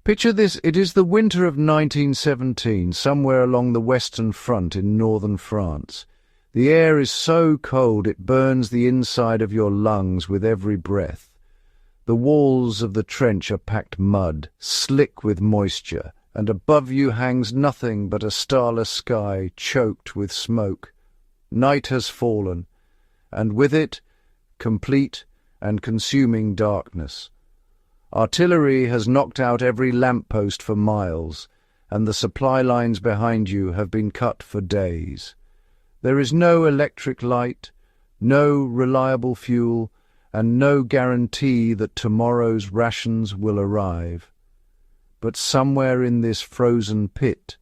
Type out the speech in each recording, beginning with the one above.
Picture this, it is the winter of 1917, somewhere along the Western Front in northern France. The air is so cold it burns the inside of your lungs with every breath. The walls of the trench are packed mud, slick with moisture, and above you hangs nothing but a starless sky choked with smoke. Night has fallen, and with it, complete and consuming darkness. Artillery has knocked out every lamppost for miles, and the supply lines behind you have been cut for days. There is no electric light, no reliable fuel, and no guarantee that tomorrow's rations will arrive. But somewhere in this frozen pit,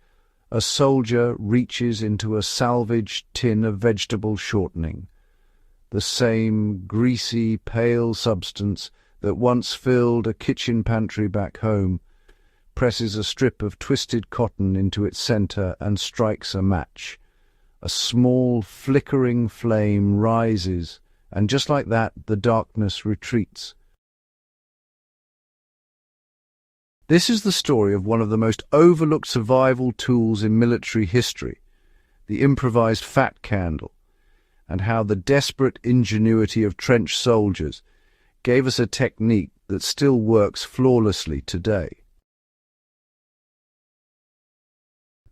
a soldier reaches into a salvaged tin of vegetable shortening, the same greasy, pale substance that once filled a kitchen pantry back home, presses a strip of twisted cotton into its centre and strikes a match. A small, flickering flame rises, and just like that, the darkness retreats. This is the story of one of the most overlooked survival tools in military history, the improvised fat candle, and how the desperate ingenuity of trench soldiers gave us a technique that still works flawlessly today.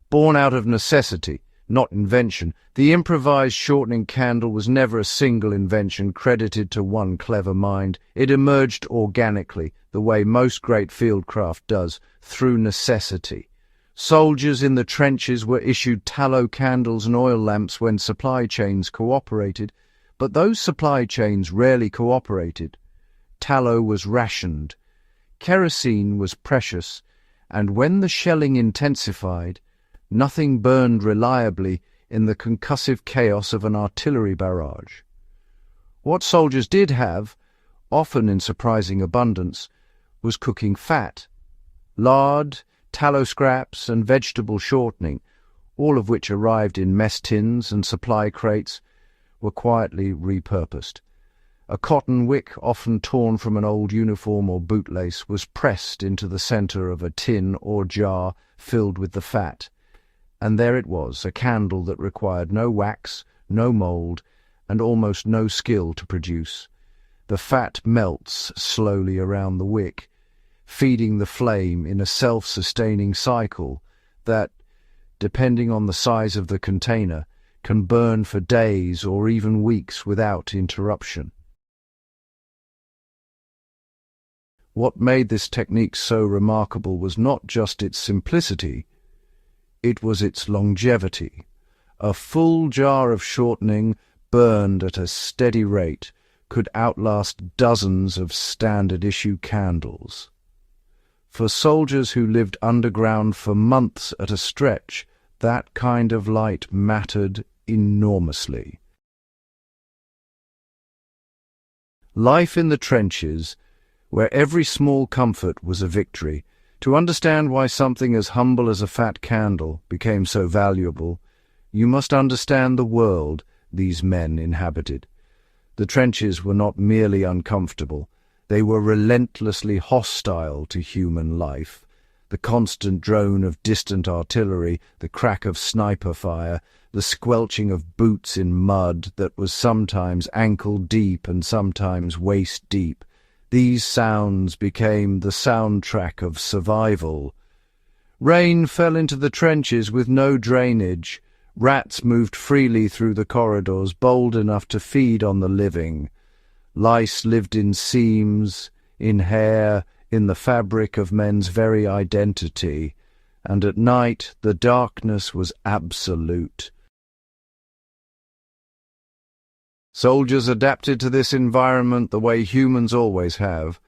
Born out of necessity, not invention, the improvised shortening candle was never a single invention credited to one clever mind. It emerged organically, the way most great fieldcraft does, through necessity. Soldiers in the trenches were issued tallow candles and oil lamps when supply chains cooperated, but those supply chains rarely cooperated. Tallow was rationed, kerosene was precious, and when the shelling intensified, nothing burned reliably in the concussive chaos of an artillery barrage. What soldiers did have, often in surprising abundance, was cooking fat, lard, tallow scraps, and vegetable shortening, all of which arrived in mess tins and supply crates, were quietly repurposed. A cotton wick, often torn from an old uniform or bootlace, was pressed into the centre of a tin or jar filled with the fat. And there it was, a candle that required no wax, no mould, and almost no skill to produce. The fat melts slowly around the wick, feeding the flame in a self-sustaining cycle that, depending on the size of the container, can burn for days or even weeks without interruption. What made this technique so remarkable was not just its simplicity, it was its longevity. A full jar of shortening, burned at a steady rate, could outlast dozens of standard-issue candles. For soldiers who lived underground for months at a stretch, that kind of light mattered enormously. Life in the trenches, where every small comfort was a victory. To understand why something as humble as a fat candle became so valuable, you must understand the world these men inhabited. The trenches were not merely uncomfortable, they were relentlessly hostile to human life. The constant drone of distant artillery, the crack of sniper fire, the squelching of boots in mud that was sometimes ankle-deep and sometimes waist-deep, these sounds became the soundtrack of survival. Rain fell into the trenches with no drainage. Rats moved freely through the corridors, bold enough to feed on the living. Lice lived in seams, in hair, in the fabric of men's very identity. And at night the darkness was absolute. Soldiers adapted to this environment the way humans always have,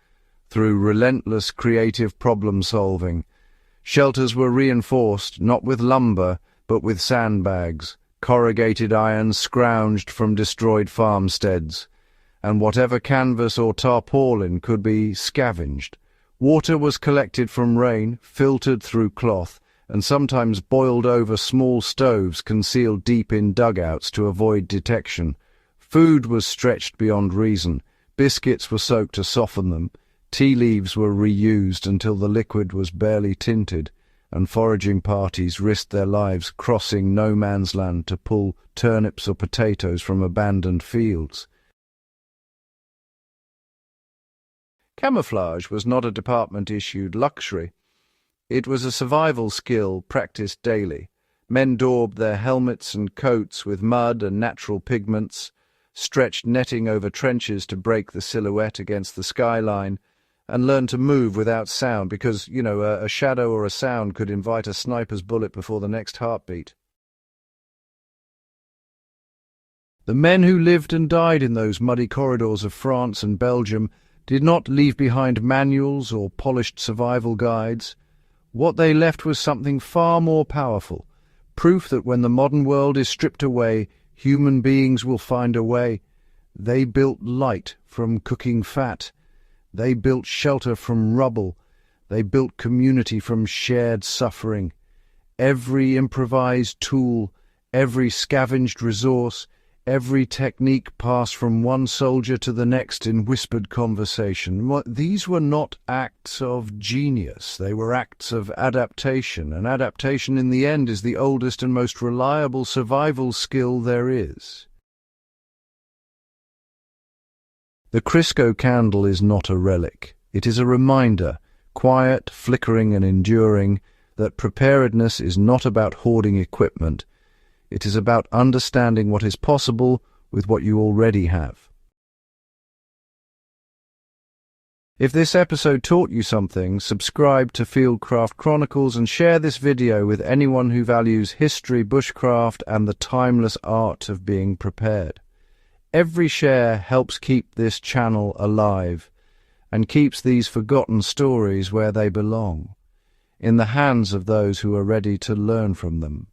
through relentless creative problem-solving. Shelters were reinforced, not with lumber, but with sandbags, corrugated iron scrounged from destroyed farmsteads, and whatever canvas or tarpaulin could be scavenged. Water was collected from rain, filtered through cloth, and sometimes boiled over small stoves concealed deep in dugouts to avoid detection. Food was stretched beyond reason. Biscuits were soaked to soften them. Tea leaves were reused until the liquid was barely tinted, and foraging parties risked their lives crossing no man's land to pull turnips or potatoes from abandoned fields. Camouflage was not a department-issued luxury. It was a survival skill practiced daily. Men daubed their helmets and coats with mud and natural pigments, stretched netting over trenches to break the silhouette against the skyline, and learned to move without sound because, a shadow or a sound could invite a sniper's bullet before the next heartbeat. The men who lived and died in those muddy corridors of France and Belgium did not leave behind manuals or polished survival guides. What they left was something far more powerful, proof that when the modern world is stripped away, human beings will find a way. They built light from cooking fat. They built shelter from rubble. They built community from shared suffering. Every improvised tool, every scavenged resource, every technique passed from one soldier to the next in whispered conversation. These were not acts of genius. They were acts of adaptation, and adaptation in the end is the oldest and most reliable survival skill there is. The Crisco candle is not a relic. It is a reminder, quiet, flickering and enduring, that preparedness is not about hoarding equipment. It is about understanding what is possible with what you already have. If this episode taught you something, subscribe to Fieldcraft Chronicles and share this video with anyone who values history, bushcraft, and the timeless art of being prepared. Every share helps keep this channel alive and keeps these forgotten stories where they belong, in the hands of those who are ready to learn from them.